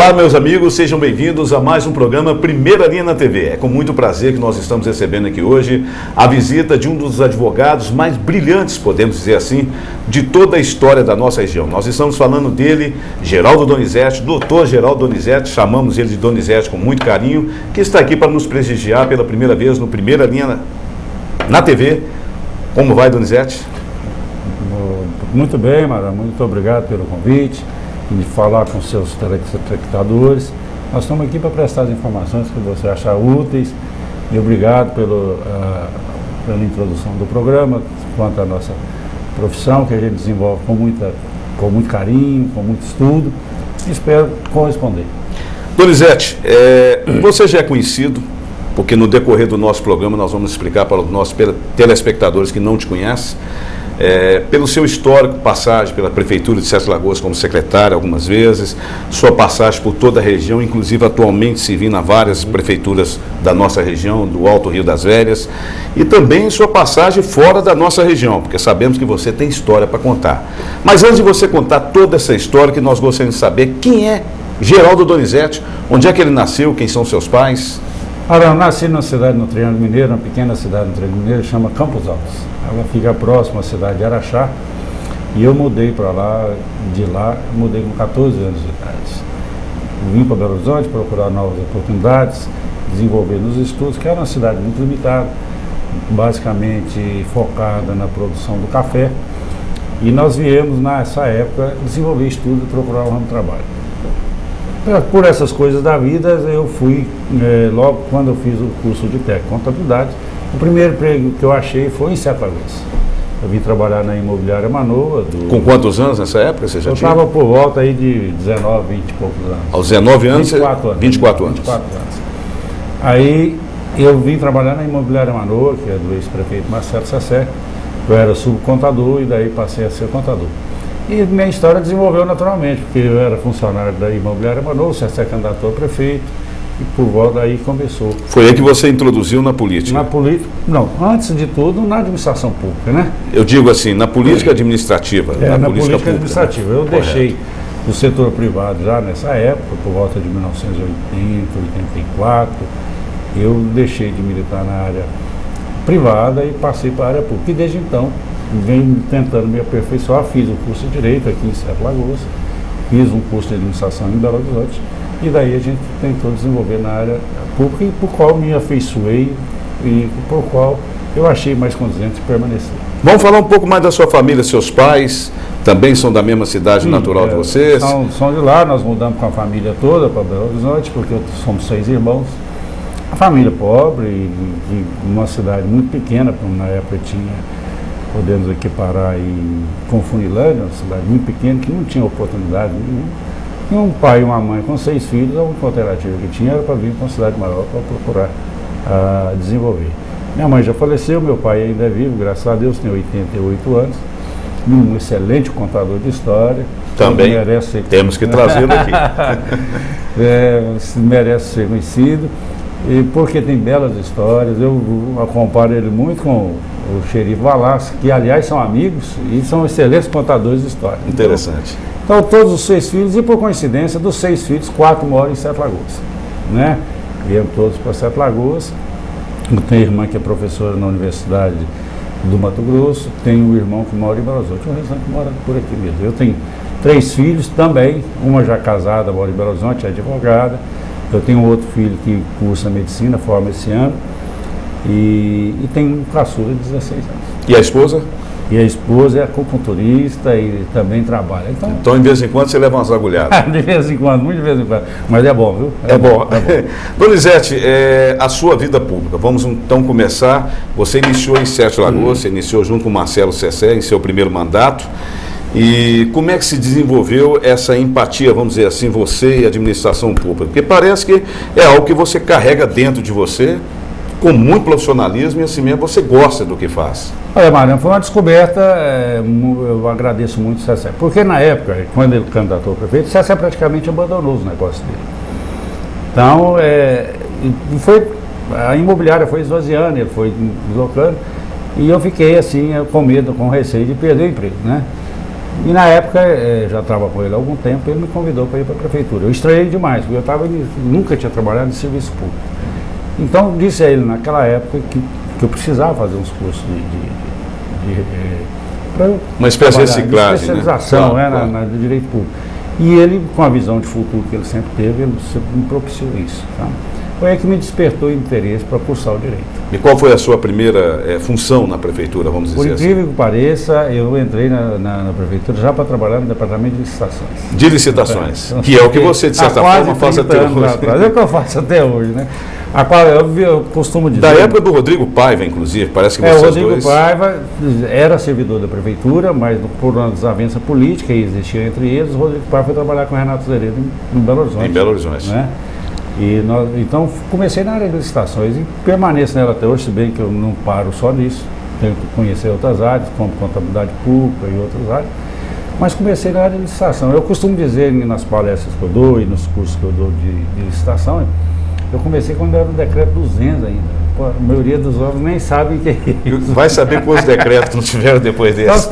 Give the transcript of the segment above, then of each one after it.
Olá, meus amigos, sejam bem-vindos a mais um programa Primeira Linha na TV. É com muito prazer que nós estamos recebendo aqui hoje a visita de um dos advogados mais brilhantes, podemos dizer assim, de toda a história da nossa região. Nós estamos falando dele, Geraldo Donizete, doutor Geraldo Donizete, chamamos ele de Donizete com muito carinho, que está aqui para nos prestigiar pela primeira vez no Primeira Linha na TV. Como vai, Donizete? Muito bem, Mara, muito obrigado pelo convite, de falar com seus telespectadores. Nós estamos aqui para prestar as informações que você achar úteis e obrigado pela introdução do programa, quanto à nossa profissão, que a gente desenvolve com muito carinho, com muito estudo, e espero corresponder. Donizete, você já é conhecido, porque no decorrer do nosso programa nós vamos explicar para os nossos telespectadores que não te conhecem, pelo seu histórico, passagem pela Prefeitura de Sete Lagoas como secretário algumas vezes, sua passagem por toda a região, inclusive atualmente servindo a várias prefeituras da nossa região, do Alto Rio das Velhas, e também sua passagem fora da nossa região, porque sabemos que você tem história para contar. Mas antes de você contar toda essa história, que nós gostaríamos de saber quem é Geraldo Donizete, onde é que ele nasceu, quem são seus pais? Eu nasci numa cidade no Triângulo Mineiro, uma pequena cidade no Triângulo Mineiro, chama Campos Altos. Ela fica próxima à cidade de Araxá, e eu mudei para lá, mudei com 14 anos de idade. Vim para Belo Horizonte procurar novas oportunidades, desenvolver nos estudos, que era uma cidade muito limitada, basicamente focada na produção do café, e nós viemos nessa época desenvolver estudo e procurar um ramo de trabalho. Por essas coisas da vida, eu fui, logo quando eu fiz o curso de técnico em contabilidade, o primeiro emprego que eu achei foi em Sete Lagoas. Eu vim trabalhar na imobiliária Manoa. Com quantos anos nessa época você já tinha? Eu estava por volta aí de 19, 20 e poucos anos. Aos 19 anos? 24 anos. 24 anos. 24 anos. Aí eu vim trabalhar na imobiliária Manoa, que é do ex-prefeito Marcelo Sessé. Eu era subcontador e daí passei a ser contador. E minha história desenvolveu naturalmente, porque eu era funcionário da imobiliária Manoa, o Sessé candidatou a prefeito, e por volta daí começou. Foi aí que você introduziu na política? Na política, não, antes de tudo na administração pública, né? Eu digo assim, na política administrativa. Na política administrativa. Eu deixei o setor privado já nessa época, por volta de 1980, 84, eu deixei de militar na área privada e passei para a área pública. E desde então, venho tentando me aperfeiçoar, fiz o curso de Direito aqui em Sete Lagoas, fiz um curso de Administração em Belo Horizonte, e daí a gente tentou desenvolver na área pública, e por qual me afeiçoei e por qual eu achei mais condizente permanecer. Vamos falar um pouco mais da sua família, seus pais também são da mesma cidade natural de vocês? São de lá, nós mudamos com a família toda para Belo Horizonte, porque somos 6 irmãos. A família pobre, e uma cidade muito pequena, como na época tinha, podemos equiparar com Funilândia, uma cidade muito pequena, que não tinha oportunidade nenhuma. E um pai e uma mãe com 6 filhos, a única alternativa que tinha era para vir para uma cidade maior para procurar desenvolver. Minha mãe já faleceu, meu pai ainda é vivo, graças a Deus, tem 88 anos, um excelente contador de história. Também temos que trazê-lo aqui. Merece ser conhecido, e porque tem belas histórias. Eu comparo ele muito com o xerife Valasco, que aliás são amigos e são excelentes contadores de história. Interessante. Então todos os 6 filhos, e por coincidência, dos 6 filhos, 4 moram em Sete Lagoas, né? Viemos todos para Sete Lagoas. Eu tenho irmã que é professora na Universidade do Mato Grosso, tenho um irmão que mora em Belo Horizonte, o restante mora por aqui mesmo. Eu tenho 3 filhos também, uma já casada, mora em Belo Horizonte, é advogada. Eu tenho outro filho que cursa medicina, forma esse ano, e tenho um caçula de 16 anos. E a esposa? E a esposa é acupunturista e também trabalha. Então, de vez em quando, você leva umas agulhadas. De vez em quando, muito de vez em quando. Mas é bom, viu? É bom. Donizete, a sua vida pública. Vamos então começar. Você iniciou em Sete Lagoas, você iniciou junto com o Marcelo Sessé em seu primeiro mandato. E como é que se desenvolveu essa empatia, vamos dizer assim, você e a administração pública? Porque parece que é algo que você carrega dentro de você, com muito profissionalismo, e assim mesmo você gosta do que faz. Olha, Mariano, foi uma descoberta, eu agradeço muito o Sessé, porque na época, quando ele candidatou a prefeito, o Sessé praticamente abandonou os negócios dele. Então, a imobiliária foi esvaziando, ele foi deslocando, e eu fiquei assim, com medo, com receio de perder o emprego, né? E na época, já estava com ele há algum tempo, ele me convidou para ir para a prefeitura. Eu estranhei demais, porque nunca tinha trabalhado em serviço público. Então, disse a ele naquela época que eu precisava fazer uns cursos uma espécie de reciclagem, de especialização, né? Claro. No direito público. E ele, com a visão de futuro que ele sempre teve, ele sempre me propiciou isso. Tá? Foi aí que me despertou o interesse para cursar o direito. E qual foi a sua primeira função na prefeitura, vamos dizer assim? Por incrível que pareça, eu entrei na prefeitura já para trabalhar no departamento de licitações. De licitações, que é o que você, de certa forma, faz até hoje. É o que eu faço até hoje, né? A qual eu costumo dizer... Da época do Rodrigo Paiva, inclusive, parece que vocês dois... O Rodrigo Paiva era servidor da prefeitura, mas por uma desavença política que existia entre eles, o Rodrigo Paiva foi trabalhar com o Renato Zeredo em Belo Horizonte. Em Belo Horizonte. Né? Então comecei na área de licitações e permaneço nela até hoje, se bem que eu não paro só nisso. Tenho que conhecer outras áreas, como contabilidade pública e outras áreas. Mas comecei na área de licitação. Eu costumo dizer nas palestras que eu dou e nos cursos que eu dou de licitação, eu comecei quando era o decreto 200 ainda. Pô, a maioria dos homens nem sabe o que é isso. Vai saber quantos decretos não tiveram depois desse.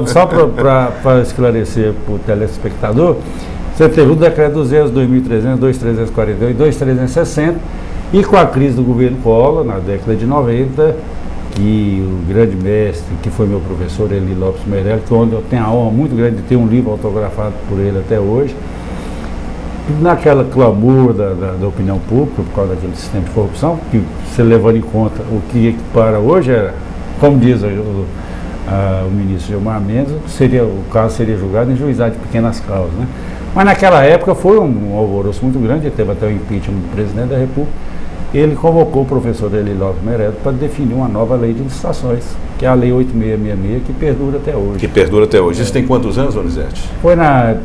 Só para esclarecer para o telespectador, você teve o decreto 200, 2300, 2348, 2360 e com a crise do governo Collor, na década de 90, que o grande mestre, que foi meu professor, Eli Lopes Meirelles, onde eu tenho a honra muito grande de ter um livro autografado por ele até hoje, naquela clamor da opinião pública, por causa daquele sistema de corrupção, que você levando em conta o que para hoje era, como diz o ministro Gilmar Mendes, o caso seria julgado em juizado de pequenas causas, né? Mas naquela época foi um alvoroço muito grande, teve até o impeachment do presidente da República. Ele convocou o professor Eli Lopes Meirelles para definir uma nova lei de licitações, que é a Lei 8666, que perdura até hoje. Que perdura até hoje. Isso tem quantos anos, Donizete? Foi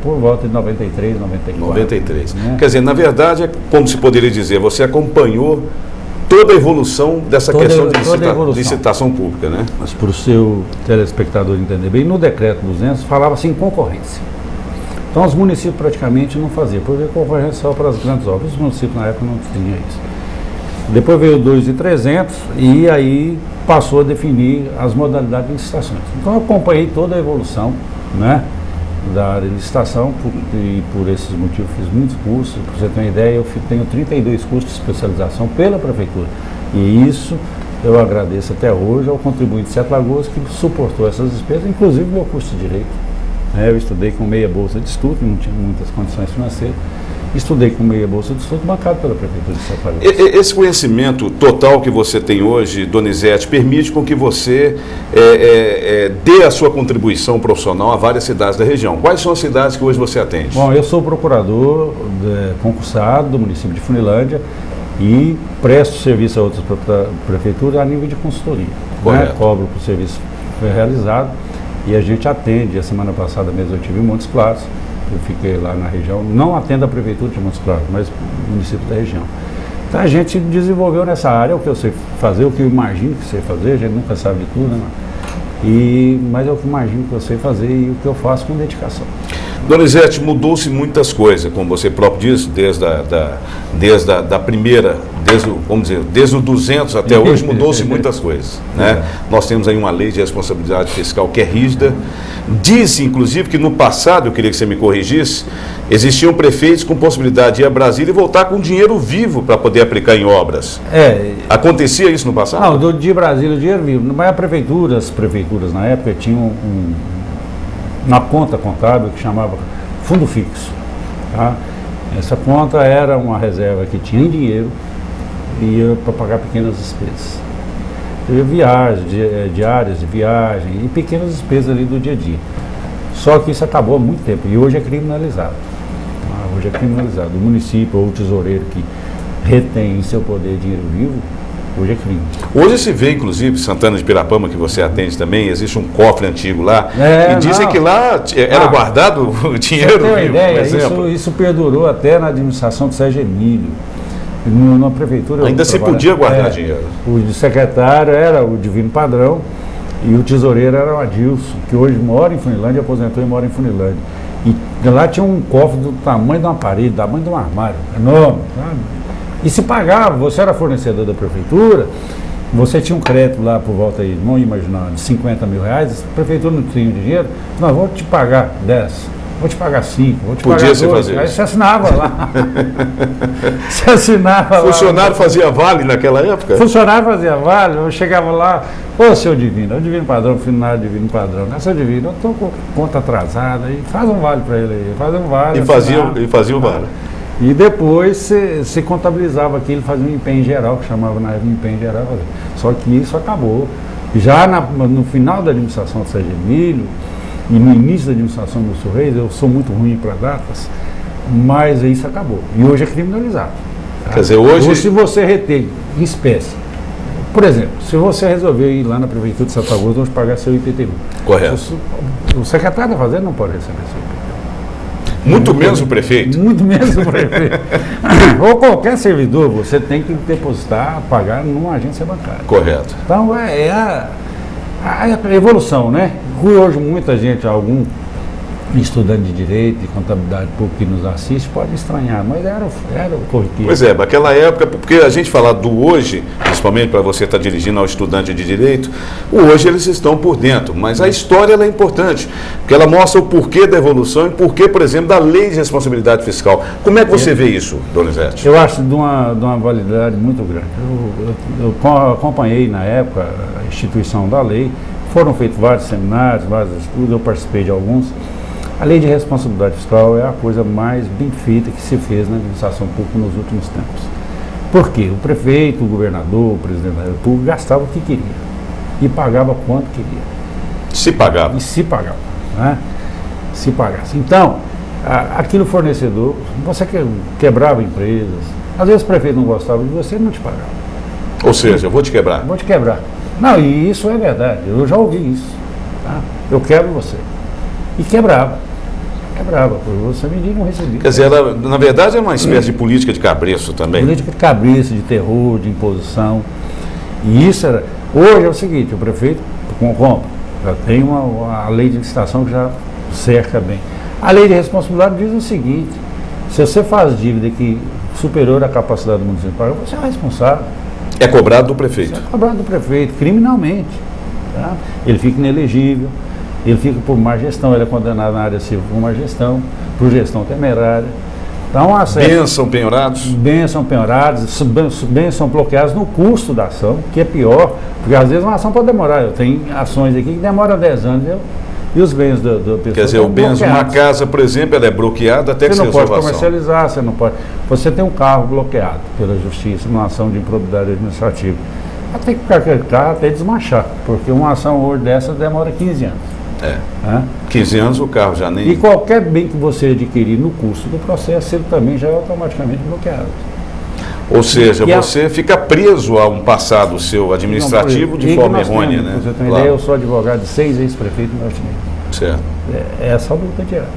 por volta de 93, 94. 93. Né? Quer dizer, na verdade, como se poderia dizer, você acompanhou toda a evolução dessa questão de licitação pública, né? Mas para o seu telespectador entender bem, no decreto 200 falava-se em concorrência. Então os municípios praticamente não faziam, porque concorrência só para as grandes obras. Os municípios na época não tinham isso. Depois veio o 2300 e aí passou a definir as modalidades de licitações. Então eu acompanhei toda a evolução, né, da área de licitação e por esses motivos fiz muitos cursos. Para você ter uma ideia, eu tenho 32 cursos de especialização pela prefeitura. E isso eu agradeço até hoje ao contribuinte de Sete Lagoas que suportou essas despesas, inclusive meu curso de Direito. Eu estudei com meia bolsa de estudo, não tinha muitas condições financeiras. Estudei com meia bolsa de estudo bancado pela Prefeitura de Sete Lagoas. Esse conhecimento total que você tem hoje, Donizete, permite com que você dê a sua contribuição profissional a várias cidades da região. Quais são as cidades que hoje você atende? Bom, eu sou procurador concursado do município de Funilândia e presto serviço a outras prefeituras a nível de consultoria. Né? Cobro por serviço realizado e a gente atende. A semana passada mesmo eu tive em Montes Claros. Eu fiquei lá na região, não atendo a prefeitura de Montes Claros, mas o município da região. Então a gente desenvolveu nessa área o que eu sei fazer, o que eu imagino que sei fazer, a gente nunca sabe de tudo, né? Mas é o que eu imagino que eu sei fazer e o que eu faço com dedicação. Donizete, mudou-se muitas coisas, como você próprio disse, desde a primeira, desde o 200 até hoje, mudou-se muitas coisas, né? Nós temos aí uma lei de responsabilidade fiscal que é rígida. Diz, inclusive, que no passado, eu queria que você me corrigisse, existiam prefeitos com possibilidade de ir a Brasília e voltar com dinheiro vivo para poder aplicar em obras. Acontecia isso no passado? Não, de Brasília, dinheiro vivo. Mas as prefeituras na época tinham uma conta contábil que chamava fundo fixo. Tá? Essa conta era uma reserva que tinha dinheiro e ia para pagar pequenas despesas. Viagens, diárias de viagem e pequenas despesas ali do dia a dia. Só que isso acabou há muito tempo e hoje é criminalizado. Hoje é criminalizado. O município ou o tesoureiro que retém em seu poder dinheiro vivo, hoje é crime. Hoje se vê, inclusive, Santana de Pirapama, que você atende também, existe um cofre antigo lá, e dizem que lá era guardado o dinheiro vivo. Você tem uma ideia, isso perdurou até na administração do Sérgio Emílio. Na prefeitura... Ainda se podia guardar dinheiro. O secretário era o Divino Padrão e o tesoureiro era o Adilson, que hoje mora em Funilândia, aposentou e mora em Funilândia. E lá tinha um cofre do tamanho de uma parede, do tamanho de um armário, enorme, sabe? E se pagava, você era fornecedor da prefeitura, Você tinha um crédito lá por volta aí, vamos imaginar, de 50 mil reais, a prefeitura não tinha dinheiro, nós vamos te pagar 10, vou te pagar 5, vou te Podia pagar se 2. fazer Aí isso. você assinava lá. Você assinava lá. Funcionário fazia vale naquela época? Funcionário fazia vale, eu chegava lá, ô seu Divino, é o Divino Padrão, funcionário Divino Padrão, né? Seu Divino, eu estou com conta atrasada, aí faz um vale para ele aí, faz um vale. E fazia o vale. E depois você contabilizava aquilo, fazia um empenho geral, que chamava na época de empenho geral. Só que isso acabou. Já no final da administração do Sérgio Emílio e no início da administração do Lúcio Reis, eu sou muito ruim para datas, mas isso acabou. E hoje é criminalizado. Tá? Quer dizer, hoje... Ou se você retém em espécie. Por exemplo, se você resolver ir lá na Prefeitura de Santa Augusta, vamos pagar seu IPTU. Correto. O secretário da Fazenda não pode receber seu IPTU. Muito menos o prefeito. Muito menos o prefeito. Ou qualquer servidor, você tem que depositar, pagar numa agência bancária. Correto. Então é a evolução, né? Hoje muita gente, algum estudante de direito e contabilidade pública que nos assiste pode estranhar, mas era o corriqueiro. Pois é, naquela época, porque a gente falar do hoje, principalmente para você estar dirigindo ao estudante de direito, o hoje eles estão por dentro, mas a história ela é importante, porque ela mostra o porquê da evolução e porquê, por exemplo, da lei de responsabilidade fiscal. Como é que você vê isso, Donizete? Eu acho de uma validade muito grande. Eu acompanhei na época a instituição da lei, foram feitos vários seminários, vários estudos, eu participei de alguns. A lei de responsabilidade fiscal é a coisa mais bem feita que se fez na administração pública nos últimos tempos. Por quê? O prefeito, o governador, o presidente da República gastava o que queria e pagava quanto queria. Se pagava. E se pagava. Né? Se pagasse. Então, aquilo fornecedor, você quebrava empresas, às vezes o prefeito não gostava de você, ele não te pagava. Ou seja, eu vou te quebrar. Vou te quebrar. Não, e isso é verdade, eu já ouvi isso. Tá? Eu quebro você. E quebrava, porque você me não recebia. Quer dizer, ela, na verdade é uma espécie de política de cabresto também. Política de cabresto, de terror, de imposição. E isso era... Hoje é o seguinte, o prefeito compra, já tem a lei de licitação que já cerca bem. A lei de responsabilidade diz o seguinte, se você faz dívida que superior à capacidade do município de pagar, você é responsável. É cobrado do prefeito. Você é cobrado do prefeito, criminalmente. Tá? Ele fica inelegível. Ele fica por má gestão, ele é condenado na área civil por má gestão, por gestão temerária. Então, bens são penhorados? Bens são penhorados, bens são bloqueados no custo da ação, que é pior, porque às vezes uma ação pode demorar. Eu tenho ações aqui que demoram 10 anos e os bens da pessoa. Quer dizer, o bens de uma casa, por exemplo, ela é bloqueada até que você se resolva não a pode ação. comercializar, você não pode. Você tem um carro bloqueado pela justiça numa ação de improbidade administrativa. Vai ter que ficar aquele carro até desmanchar, porque uma ação hoje dessa demora 15 anos. 15 anos o carro já nem... E qualquer bem que você adquirir no curso do processo, ele também já é automaticamente bloqueado. Ou seja, você fica preso a um passado seu administrativo de forma errônea, né? Você tem ideia, eu sou advogado de 6 ex-prefeitos no Norte Minas. Certo. É essa a luta diária.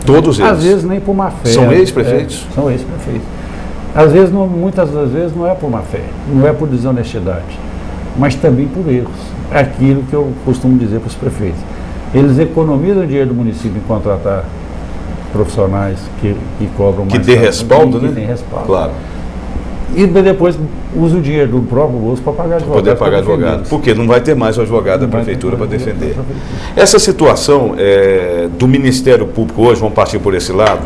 Todos eles? Às vezes nem por má fé. São ex-prefeitos? São ex-prefeitos. Às vezes, muitas das vezes, não é por má fé, não é por desonestidade, mas também por erros. É aquilo que eu costumo dizer para os prefeitos. Eles economizam dinheiro do município em contratar profissionais que cobram mais. Que dê respaldo, né? Que tem respaldo. Claro. E depois usa o dinheiro do próprio bolso para pagar advogado. Poder pagar advogado. Porque não vai ter mais o advogado da prefeitura para defender. Essa situação do Ministério Público hoje, vamos partir por esse lado,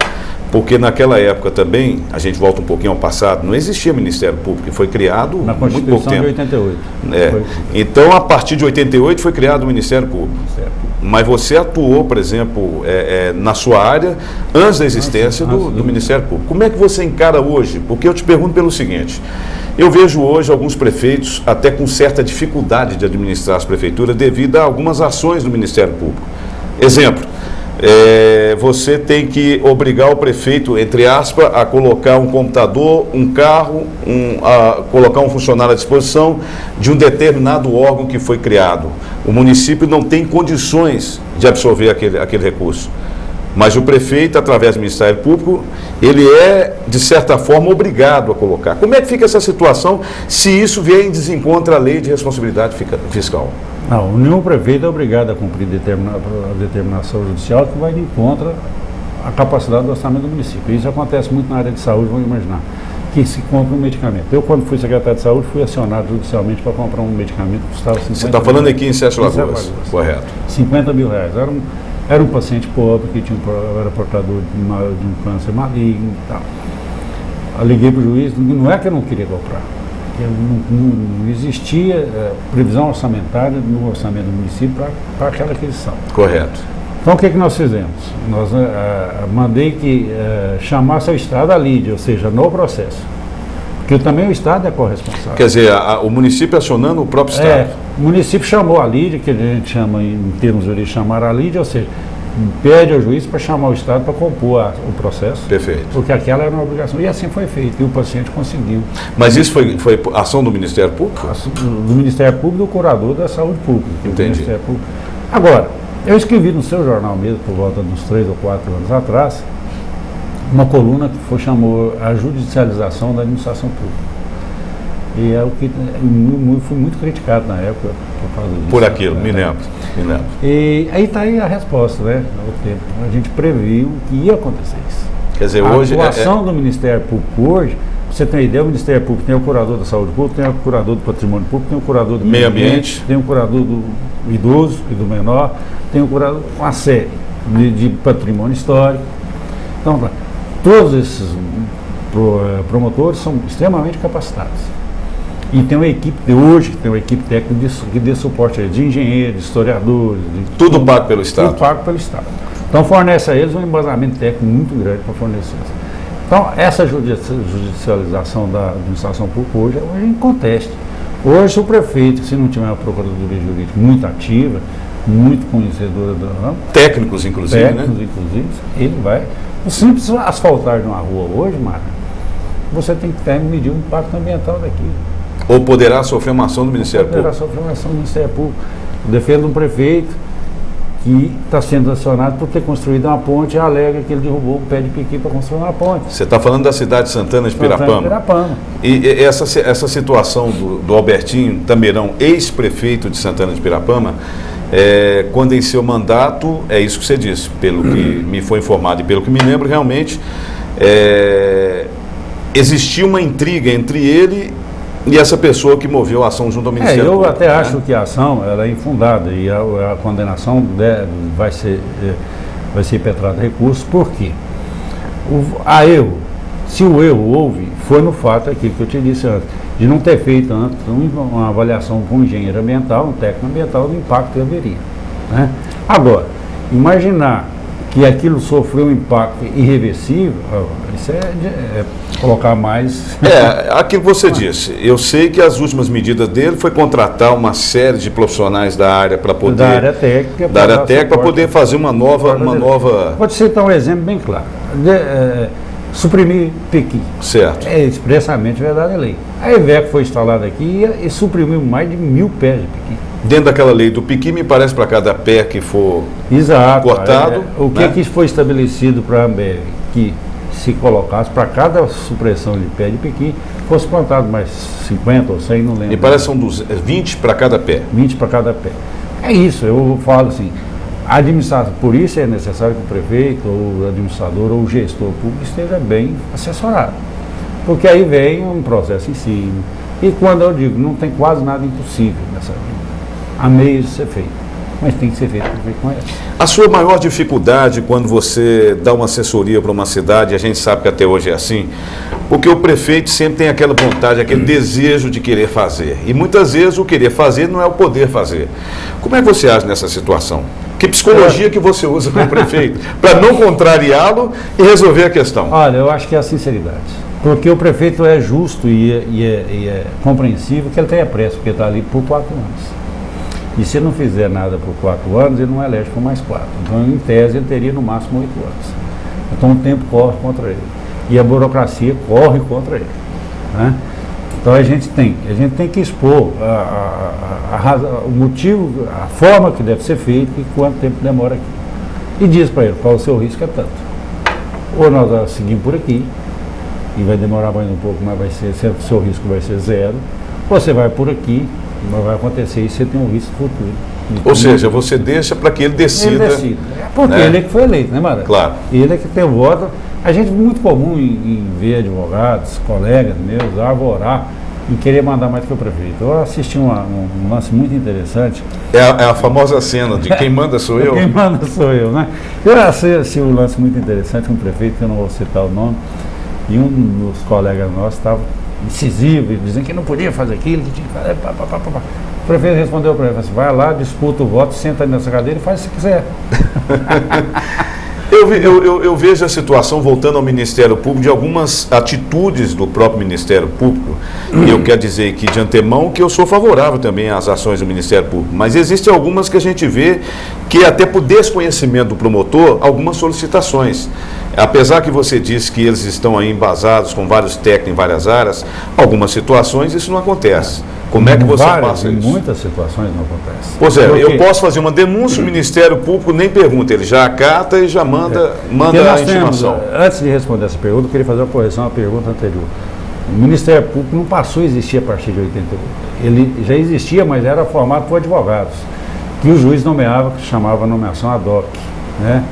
porque naquela época também, a gente volta um pouquinho ao passado, não existia Ministério Público, foi criado na muito pouco tempo. De 88. Então, a partir de 88 foi criado o Ministério Público. Mas você atuou, por exemplo, na sua área antes da existência do Ministério Público. Como é que você encara hoje? Porque eu te pergunto pelo seguinte, eu vejo hoje alguns prefeitos até com certa dificuldade de administrar as prefeituras devido a algumas ações do Ministério Público. Exemplo, você tem que obrigar o prefeito, entre aspas, a colocar um computador, um carro, a colocar um funcionário à disposição de um determinado órgão que foi criado. O município não tem condições de absorver aquele recurso. Mas o prefeito, através do Ministério Público, ele é, de certa forma, obrigado a colocar. Como é que fica essa situação se isso vier em desencontro à lei de responsabilidade fiscal? Não, nenhum prefeito é obrigado a cumprir a determinação judicial que vai de encontro à capacidade do orçamento do município. Isso acontece muito na área de saúde, vamos imaginar. que se compra um medicamento. Eu, quando fui secretário de saúde, fui acionado judicialmente para comprar um medicamento que custava 50 Você está falando aqui em Sete Lagoas, correto. 50 mil reais. Era um paciente pobre que era portador de um câncer maligno e tal. Eu liguei para o juiz, não é que eu não queria comprar. Não existia previsão orçamentária no orçamento do município para aquela aquisição. Correto. Então o que nós fizemos? Nós mandei que chamasse o Estado a lide, ou seja, no processo. Porque também o Estado é corresponsável. Quer dizer, o município acionando o próprio Estado. O município chamou a lide, que a gente chama em termos jurídicos chamar a lide, ou seja, pede ao juiz para chamar o Estado para compor o processo. Perfeito. Porque aquela era uma obrigação. E assim foi feito, e o paciente conseguiu. Mas isso foi ação do Ministério Público? Do Ministério Público, do curador da saúde pública. Entendi. Ministério Público. Agora, eu escrevi no seu jornal mesmo, por volta de uns 3 ou 4 anos atrás, uma coluna que chamou A Judicialização da Administração Pública. E é o que fui muito criticado na época por causa disso. Por aquilo, me lembro. E aí está aí a resposta, né? A gente previu que ia acontecer isso. Quer dizer, hoje a atuação do Ministério Público hoje, você tem ideia, o Ministério Público tem o curador da saúde pública, tem o curador do patrimônio público, tem o curador do meio ambiente, tem o curador do idoso e do menor, tem o curador com a série de patrimônio histórico. Então, todos esses promotores são extremamente capacitados. E tem uma equipe, tem uma equipe técnica que dê suporte a eles, de engenheiros, de historiadores. Tudo pago pelo Estado. Tudo pago pelo Estado. Então fornece a eles um embasamento técnico muito grande para fornecer isso. Então essa judicialização da administração pública hoje é inconteste. Hoje o prefeito, se não tiver uma procuradoria jurídica muito ativa, muito conhecedora do ramo, técnicos inclusive, ele vai. O simples asfaltar de uma rua hoje, Mara, você tem que medir o impacto ambiental daquilo. Ou poderá sofrer uma ação do Ministério Público? Poderá sofrer uma ação do Ministério Público. Defendo um prefeito que está sendo acionado por ter construído uma ponte e alega que ele derrubou um pé de piqui para construir uma ponte. Você está falando da cidade de Santana de Pirapama. E essa situação do Albertinho Tameirão, ex-prefeito de Santana de Pirapama, quando em seu mandato, é isso que você disse, pelo que me foi informado e pelo que me lembro, realmente existia uma intriga entre ele e essa pessoa que moveu a ação junto ao Ministério Público. Eu até acho que a ação ela é infundada e a condenação vai ser impetrada recurso, por quê? Se o erro houve, foi no fato aquilo que eu te disse antes, de não ter feito antes uma avaliação com um engenheiro ambiental, um técnico ambiental do impacto que haveria. Né? Agora, imaginar que aquilo sofreu um impacto irreversível, isso é colocar mais... aquilo que você disse, eu sei que as últimas medidas dele foi contratar uma série de profissionais da área para poder... Da área técnica para poder fazer uma nova... Pode citar um exemplo bem claro. Suprimir Pequi. Certo. É expressamente verdade a lei. A EVEC foi instalada aqui e suprimiu mais de 1000 pés de Pequi. Dentro daquela lei do Piqui, me parece para cada pé que for cortado. O que foi estabelecido para a Ambev? Que se colocasse para cada supressão de pé de Piqui, fosse plantado mais 50 ou 100, não lembro. Me parece que são 20 para cada pé. 20 para cada pé. É isso, eu falo assim, a administração, por isso é necessário que o prefeito, ou o administrador, ou o gestor público esteja bem assessorado. Porque aí vem um processo em cima. E quando eu digo, não tem quase nada impossível nessa vida. Há meios de ser feito, mas tem que ser feito com essa. A sua maior dificuldade quando você dá uma assessoria para uma cidade, a gente sabe que até hoje é assim, porque o prefeito sempre tem aquela vontade, aquele desejo de querer fazer. E muitas vezes o querer fazer não é o poder fazer. Como é que você age nessa situação? Que psicologia que você usa com o prefeito para não contrariá-lo e resolver a questão? Olha, eu acho que é a sinceridade. Porque o prefeito é justo e é compreensível que ele tenha pressa, porque está ali por 4 anos. E se não fizer nada por 4 anos, ele não é elege por mais 4. Então, em tese, ele teria no máximo 8 anos. Então, o tempo corre contra ele. E a burocracia corre contra ele. Né? Então, a gente tem que expor o motivo, a forma que deve ser feito e quanto tempo demora aqui. E diz para ele qual o seu risco é tanto. Ou nós seguimos por aqui, e vai demorar mais um pouco, mas o seu risco vai ser 0. Ou você vai por aqui, mas vai acontecer isso, você tem um risco futuro. Ou seja, você deixa para que ele decida. Ele decida. Porque né? ele é que foi eleito, né, Mara? Claro. Ele é que tem o voto. A gente é muito comum em ver advogados, colegas meus, arvorar em querer mandar mais do que o prefeito. Eu assisti um lance muito interessante. É a famosa cena de quem manda sou eu. Quem manda sou eu, né? Eu assisti um lance muito interessante com um prefeito, que eu não vou citar o nome, e um dos colegas nossos estava incisivo, dizendo que não podia fazer aquilo, que tinha que fazer. O prefeito respondeu para ele, assim, vai lá, disputa o voto, senta nessa cadeira e faz se quiser. Eu vejo a situação, voltando ao Ministério Público, de algumas atitudes do próprio Ministério Público, e eu quero dizer que de antemão que eu sou favorável também às ações do Ministério Público, mas existem algumas que a gente vê que até por desconhecimento do promotor, algumas solicitações. Apesar que você disse que eles estão aí embasados com vários técnicos em várias áreas, algumas situações isso não acontece. Como é que você passa Em isso? muitas situações não acontece. Pois é, Porque eu posso fazer uma denúncia, o Ministério Público nem pergunta, ele já acata e já manda a intimação. Antes de responder essa pergunta, eu queria fazer uma correção à pergunta anterior. O Ministério Público não passou a existir a partir de 88. Ele já existia, mas era formado por advogados, que o juiz nomeava, que chamava nomeação ad hoc, né?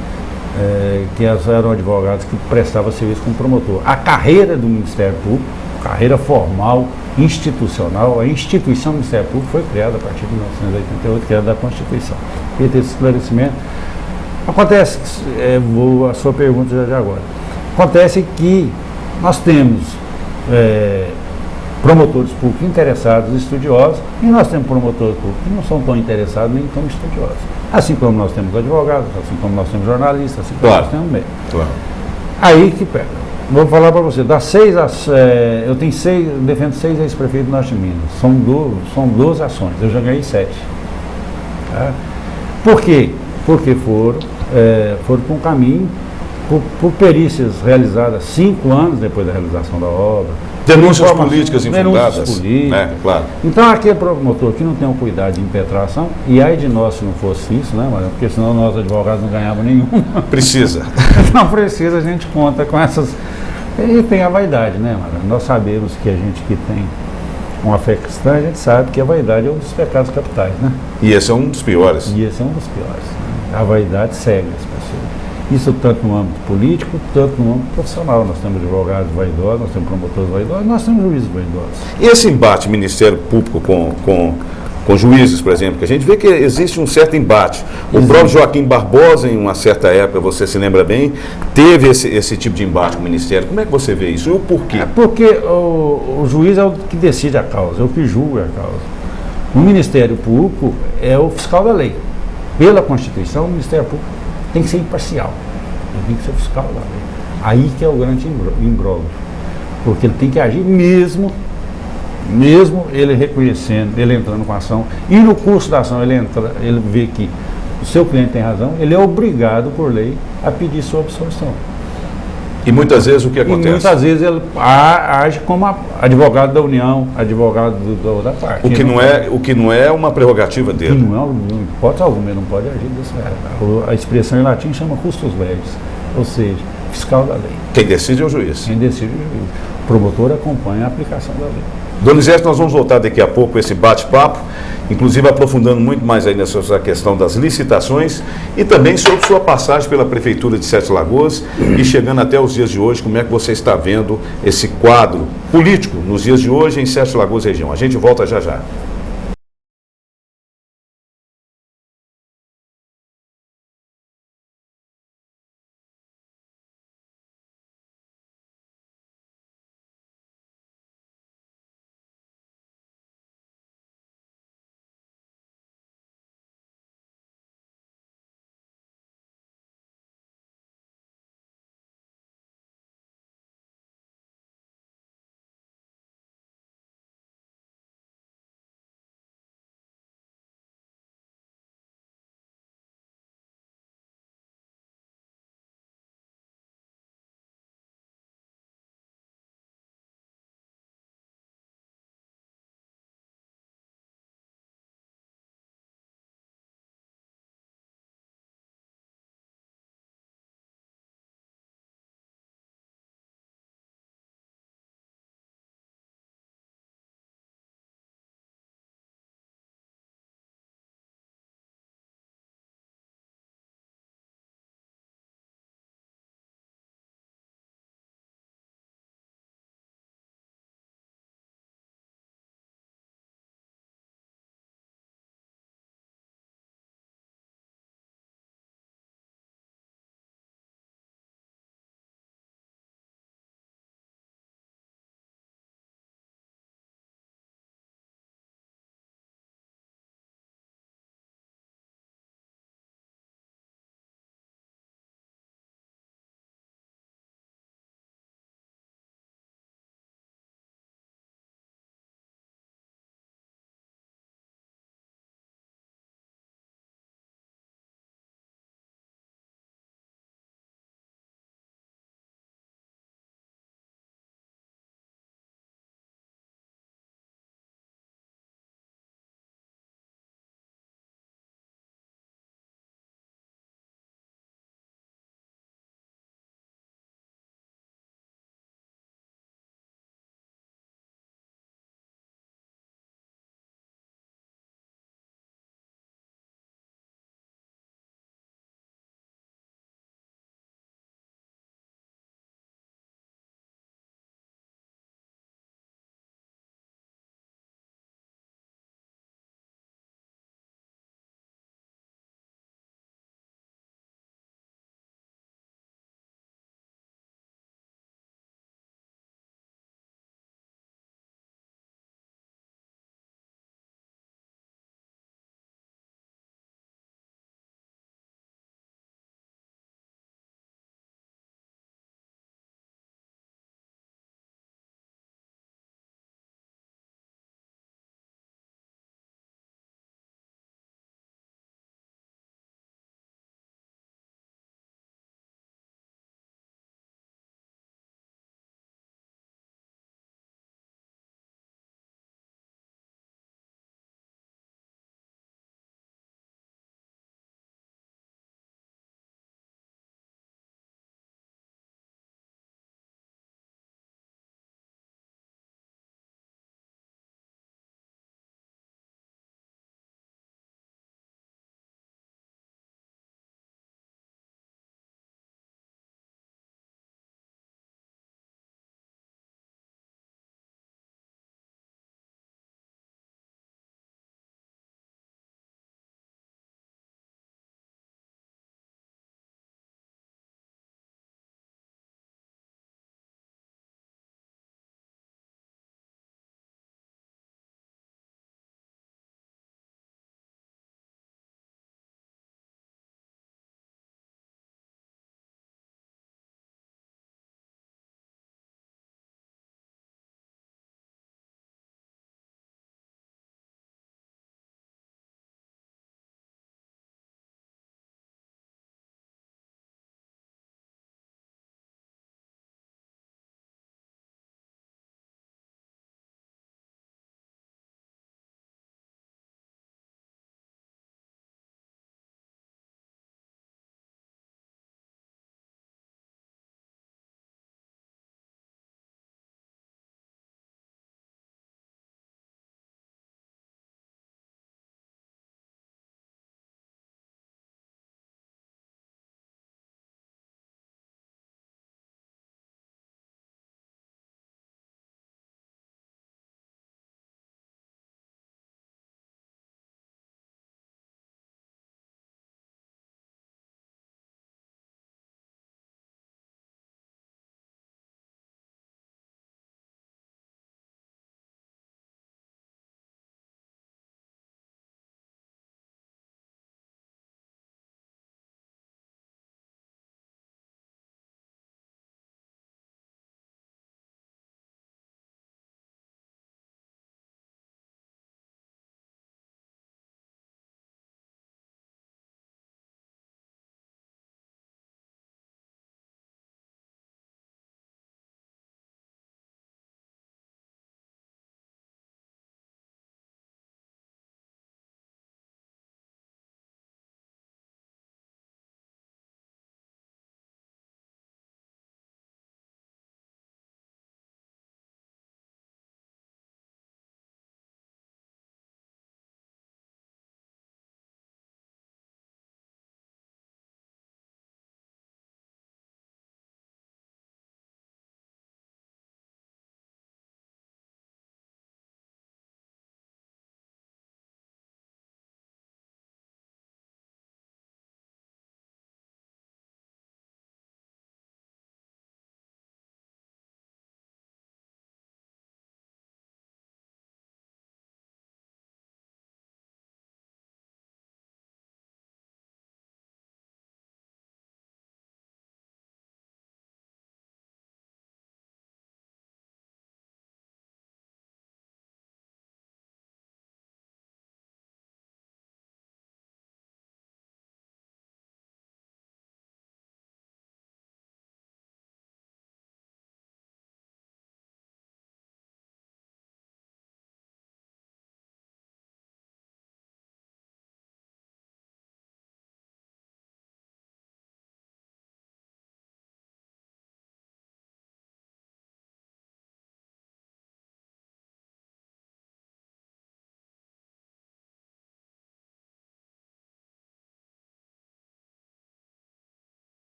Que eram advogados que prestavam serviço como promotor. A carreira do Ministério Público, carreira formal, institucional, a instituição do Ministério Público foi criada a partir de 1988, que era da Constituição. Queria ter esse esclarecimento. Acontece, vou a sua pergunta já de agora, acontece que nós temos promotores públicos interessados, estudiosos, e nós temos promotores públicos que não são tão interessados nem tão estudiosos. Assim como nós temos advogados, assim como nós temos jornalistas, assim como nós temos médicos. Claro. Aí que pega. Vou falar para você, das 6 eu tenho 6, defendo 6 ex-prefeitos do Norte de Minas. São 12 ações, eu já ganhei 7. Tá? Por quê? Porque foram por um caminho, por perícias realizadas 5 anos depois da realização da obra. Denúncias políticas infundadas. Denúncias políticas. Né? Claro. Então aquele promotor que não tem um cuidado de impetração, e aí de nós se não fosse isso, né, Mariano? Porque senão nós advogados não ganhávamos nenhum. Precisa. Não precisa, a gente conta com essas. E tem a vaidade, né, Mariano? Nós sabemos que a gente que tem uma fé cristã, a gente sabe que a vaidade é um dos pecados capitais, né? E esse é um dos piores. E esse é um dos piores. Né? A vaidade cega as pessoas. Isso tanto no âmbito político, tanto no âmbito profissional. Nós temos advogados vaidosos, nós temos promotores vaidosos, nós temos juízes vaidosos. E esse embate Ministério Público com juízes, por exemplo, que a gente vê que existe um certo embate. O próprio Joaquim Barbosa, em uma certa época, você se lembra bem, teve esse tipo de embate com o Ministério. Como é que você vê isso? E o porquê? Porque o juiz é o que decide a causa, é o que julga a causa. O Ministério Público é o fiscal da lei. Pela Constituição, o Ministério Público tem que ser imparcial, ele tem que ser fiscal da lei. Aí que é o grande imbróglio, porque ele tem que agir mesmo ele reconhecendo, ele entrando com a ação, e no curso da ação ele vê que o seu cliente tem razão, ele é obrigado por lei a pedir sua absolvição. E muitas vezes o que acontece? E muitas vezes ele age como advogado da União, advogado da parte. O que não é uma prerrogativa dele. Que não pode alguma, ele não pode agir dessa maneira. A expressão em latim chama custos legis, ou seja, fiscal da lei. Quem decide é o juiz. Quem decide é o juiz. O promotor acompanha a aplicação da lei. Donizete, nós vamos voltar daqui a pouco com esse bate-papo, inclusive aprofundando muito mais aí nessa questão das licitações e também sobre sua passagem pela Prefeitura de Sete Lagoas e chegando até os dias de hoje, como é que você está vendo esse quadro político nos dias de hoje em Sete Lagoas região. A gente volta já já.